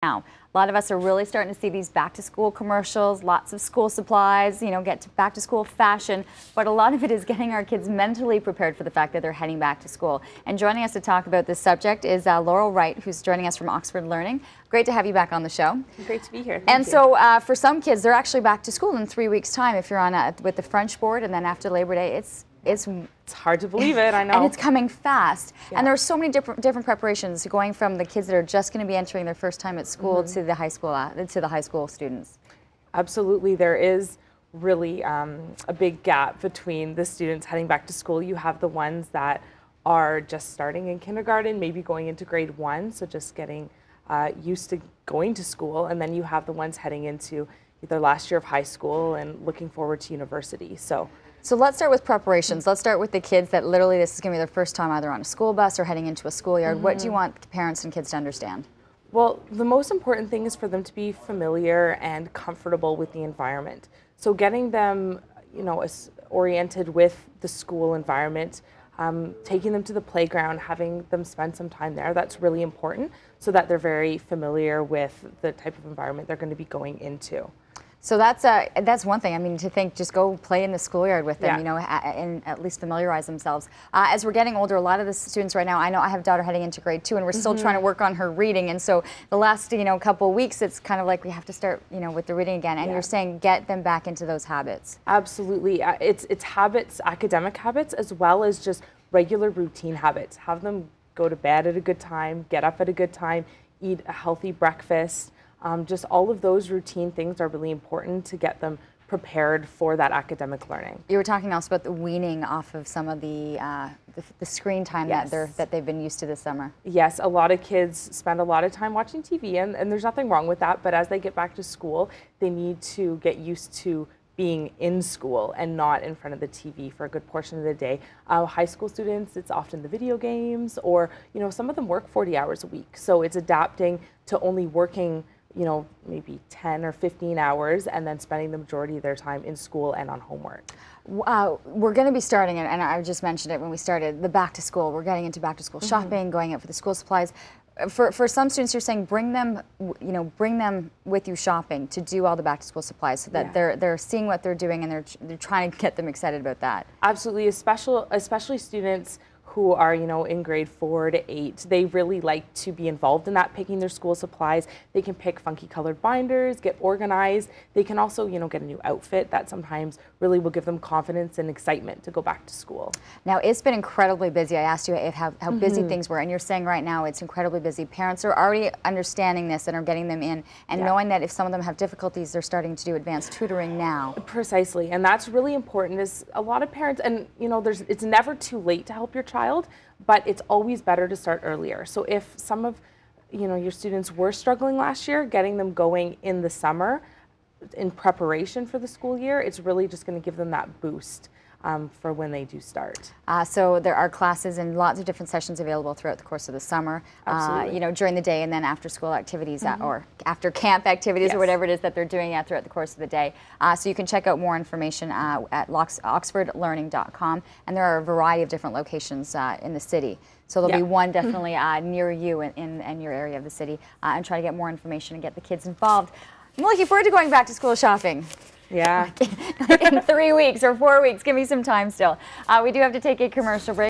now. A lot of us are really starting to see these back-to-school commercials, lots of school supplies, you know, get to back-to-school fashion, but a lot of it is getting our kids mentally prepared for the fact that they're heading back to school. And joining us to talk about this subject is Laurelle Wright, who's joining us from Oxford Learning. Great to have you back on the show. Great to be here. Thank you. So for some kids, they're actually back to school in 3 weeks' time. If you're on with the French board, and then after Labor Day, it's hard to believe it, I know. And it's coming fast. Yeah. And there are so many different preparations going from the kids that are just going to be entering their first time at school to the high school students. Absolutely, there is really a big gap between the students heading back to school. You have the ones that are just starting in kindergarten, maybe going into grade 1, so just getting used to going to school, and then you have the ones heading into their last year of high school and looking forward to university. So let's start with preparations. Let's start with the kids that literally this is going to be their first time either on a school bus or heading into a schoolyard. What do you want parents and kids to understand? Well, the most important thing is for them to be familiar and comfortable with the environment. So getting them, you know, oriented with the school environment, taking them to the playground, having them spend some time there, that's really important so that they're very familiar with the type of environment they're going to be going into. So that's one thing. I mean, to think, just go play in the schoolyard with them, you know, and at least familiarize themselves. As we're getting older, a lot of the students right now, I know I have a daughter heading into grade 2, and we're still trying to work on her reading. And so the last, you know, couple of weeks, it's kind of like we have to start, you know, with the reading again. And you're saying get them back into those habits. Absolutely. It's habits, academic habits, as well as just regular routine habits. Have them go to bed at a good time, get up at a good time, eat a healthy breakfast. Just all of those routine things are really important to get them prepared for that academic learning. You were talking also about the weaning off of some of the screen time that they've been used to this summer. Yes, a lot of kids spend a lot of time watching TV, and there's nothing wrong with that, but as they get back to school, they need to get used to being in school and not in front of the TV for a good portion of the day. High school students, it's often the video games, or, you know, some of them work 40 hours a week, so it's adapting to only working, you know, maybe 10 or 15 hours and then spending the majority of their time in school and on homework. We're going to be starting it, and I just mentioned it when we started, the back to school. We're getting into back to school shopping, going out for the school supplies. For some students, you're saying bring them, you know, bring them with you shopping to do all the back to school supplies, so that they're seeing what they're doing and they're trying to get them excited about that. Absolutely, especially students who are, you know, in grade 4 to 8, they really like to be involved in that, picking their school supplies. They can pick funky colored binders, get organized. They can also, you know, get a new outfit that sometimes really will give them confidence and excitement to go back to school. Now, it's been incredibly busy. I asked you how busy things were, and you're saying right now it's incredibly busy. Parents are already understanding this and are getting them in, and knowing that if some of them have difficulties, they're starting to do advanced tutoring now. Precisely, and that's really important. Is a lot of parents, and you know, it's never too late to help your child, but it's always better to start earlier. So if some of, you know, your students were struggling last year, getting them going in the summer in preparation for the school year, it's really just going to give them that boost for when they do start. So there are classes and lots of different sessions available throughout the course of the summer. You know, during the day and then after school activities or after camp activities or whatever it is that they're doing throughout the course of the day. So you can check out more information at oxfordlearning.com, and there are a variety of different locations in the city. So there'll be one definitely near you in your area of the city, and try to get more information and get the kids involved. I'm looking forward to going back to school shopping. Yeah. In 3 weeks or 4 weeks. Give me some time still. We do have to take a commercial break.